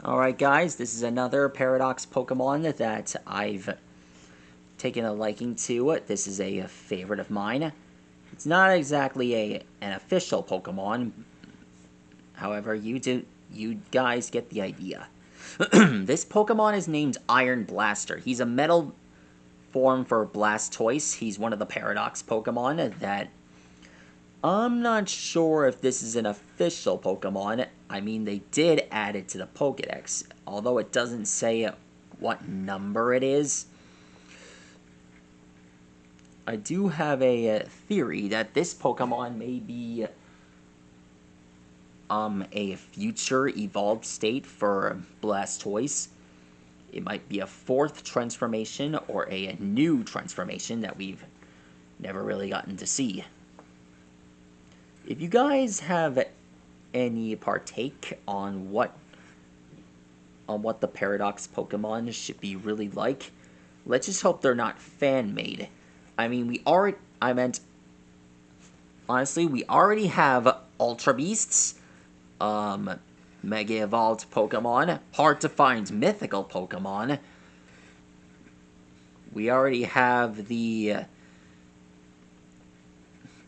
Alright guys, this is another Paradox Pokemon that I've taken a liking to. This is a favorite of mine. It's not exactly an official Pokemon. However, you guys get the idea. This Pokemon is named Iron Blaster. He's a metal form for Blastoise. He's one of the Paradox Pokemon that I'm not sure if this is an official Pokemon. I mean, they did add it to the Pokedex, although it doesn't say what number it is. I do have a theory that this Pokemon may be a future evolved state for Blastoise. It might be a fourth transformation or a new transformation that we've never really gotten to see. If you guys have any partake on what the Paradox Pokemon should be really like, let's just hope they're not fan-made. I mean, honestly, we already have Ultra Beasts, Mega Evolved Pokemon, hard to find mythical Pokemon. We already have the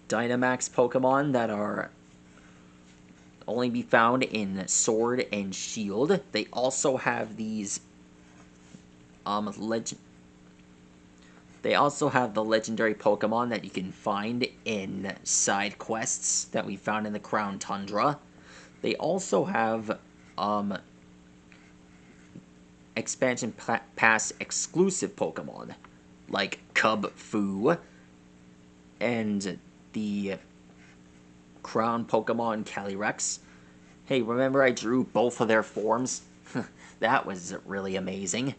Dynamax Pokemon that are only be found in Sword and Shield. They also have these They also have the legendary Pokemon that you can find in side quests that we found in the Crown Tundra. They also have expansion pass exclusive Pokemon like Cubfu and the Crown Pokemon Calyrex. Hey, remember I drew both of their forms? That was really amazing.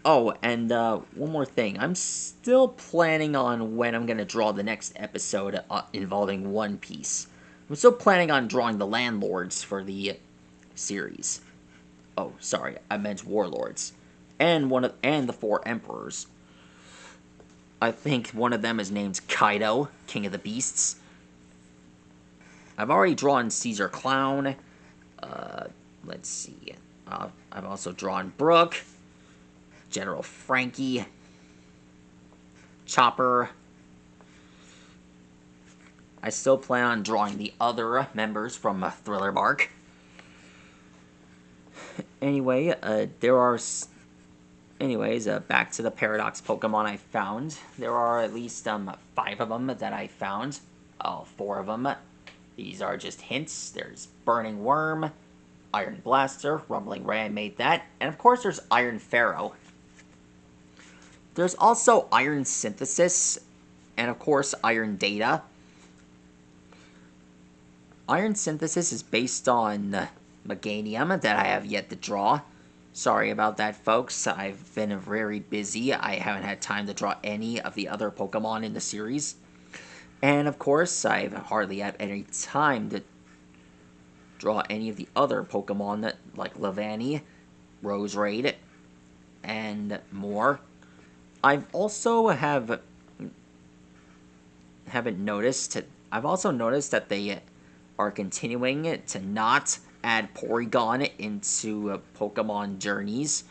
Oh, and one more thing. I'm still planning on when I'm going to draw the next episode involving One Piece. I'm still planning on drawing the Landlords for the series. Oh, sorry, I meant Warlords. And the four Emperors. I think one of them is named Kaido, King of the Beasts. I've already drawn Caesar Clown. Let's see. I've also drawn Brooke, General Frankie, Chopper. I still plan on drawing the other members from Thriller Bark. Anyway, back to the Paradox Pokemon I found. There are at least 5 of them that I found. Oh, 4 of them. These are just hints. There's Burning Worm, Iron Blaster, Rumbling Ray, I made that. And of course there's Iron Pharaoh. There's also Iron Synthesis, and of course Iron Data. Iron Synthesis is based on Meganium that I have yet to draw. Sorry about that, folks. I've been very busy. I haven't had time to draw any of the other Pokemon in the series. And of course, I've hardly had any time to draw any of the other Pokemon like Levani, Roserade, and more. I've also noticed that they are continuing to not add Porygon into Pokemon Journeys.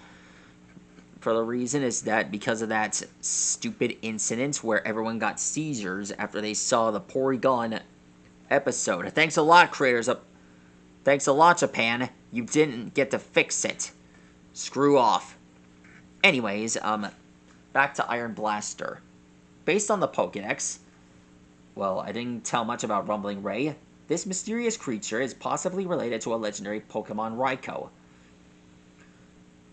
For the reason is that because of that stupid incident where everyone got seizures after they saw the Porygon episode. Thanks a lot, Thanks a lot, Japan. You didn't get to fix it. Screw off. Anyways, back to Iron Blaster. Based on the Pokedex, well, I didn't tell much about Rumbling Ray. This mysterious creature is possibly related to a legendary Pokemon Raikou,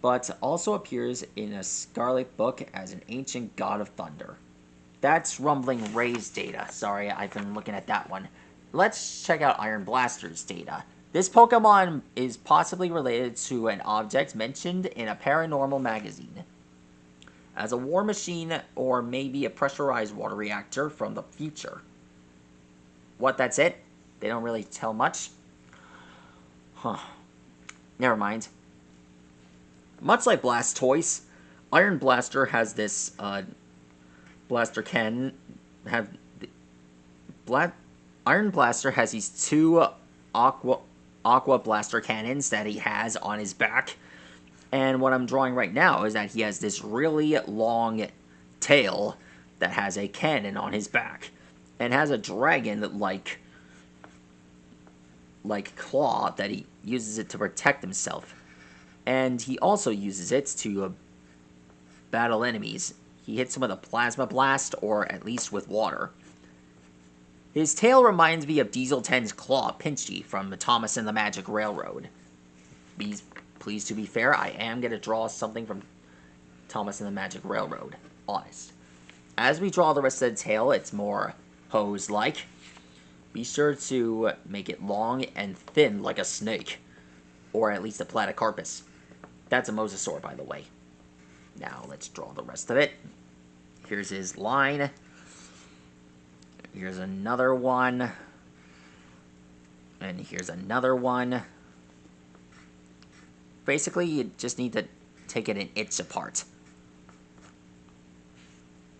but also appears in a Scarlet book as an ancient god of thunder. That's Rumbling Ray's data. Sorry, I've been looking at that one. Let's check out Iron Blaster's data. This Pokemon is possibly related to an object mentioned in a paranormal magazine as a war machine or maybe a pressurized water reactor from the future. What, that's it? They don't really tell much? Huh. Never mind. Much like Blastoise, Iron Blaster has this, Iron Blaster has these 2 aqua blaster cannons that he has on his back. And what I'm drawing right now is that he has this really long tail that has a cannon on his back. And has a dragon like claw that he uses it to protect himself. And he also uses it to battle enemies. He hits them with a plasma blast, or at least with water. His tail reminds me of Diesel 10's claw, Pinchy, from Thomas and the Magic Railroad. Please, to be fair, I am going to draw something from Thomas and the Magic Railroad. Honest. As we draw the rest of the tail, it's more hose-like. Be sure to make it long and thin like a snake. Or at least a platycarpus. That's a mosasaur, by the way. Now, let's draw the rest of it. Here's his line. Here's another one. And here's another one. Basically, you just need to take it an inch apart.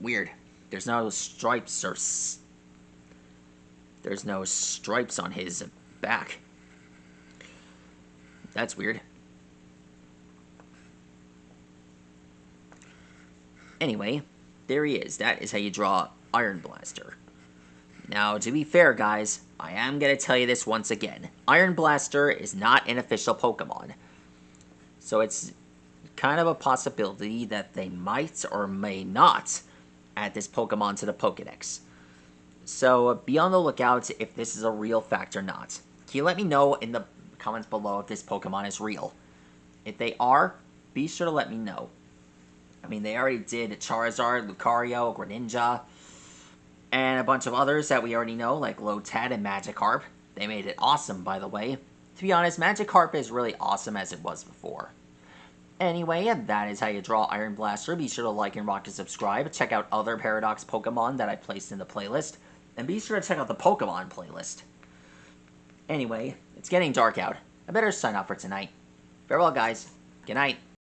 Weird. There's no stripes or... There's no stripes on his back. That's weird. Anyway, there he is. That is how you draw Iron Blaster. Now, to be fair, guys, I am going to tell you this once again. Iron Blaster is not an official Pokemon. So it's kind of a possibility that they might or may not add this Pokemon to the Pokedex. So be on the lookout if this is a real fact or not. Can you let me know in the comments below if this Pokemon is real? If they are, be sure to let me know. I mean, they already did Charizard, Lucario, Greninja, and a bunch of others that we already know, like Lotad and Magikarp. They made it awesome, by the way. To be honest, Magikarp is really awesome as it was before. Anyway, that is how you draw Iron Blaster. Be sure to like and rock and subscribe. Check out other Paradox Pokemon that I placed in the playlist. And be sure to check out the Pokemon playlist. Anyway, it's getting dark out. I better sign off for tonight. Farewell, guys. Good night.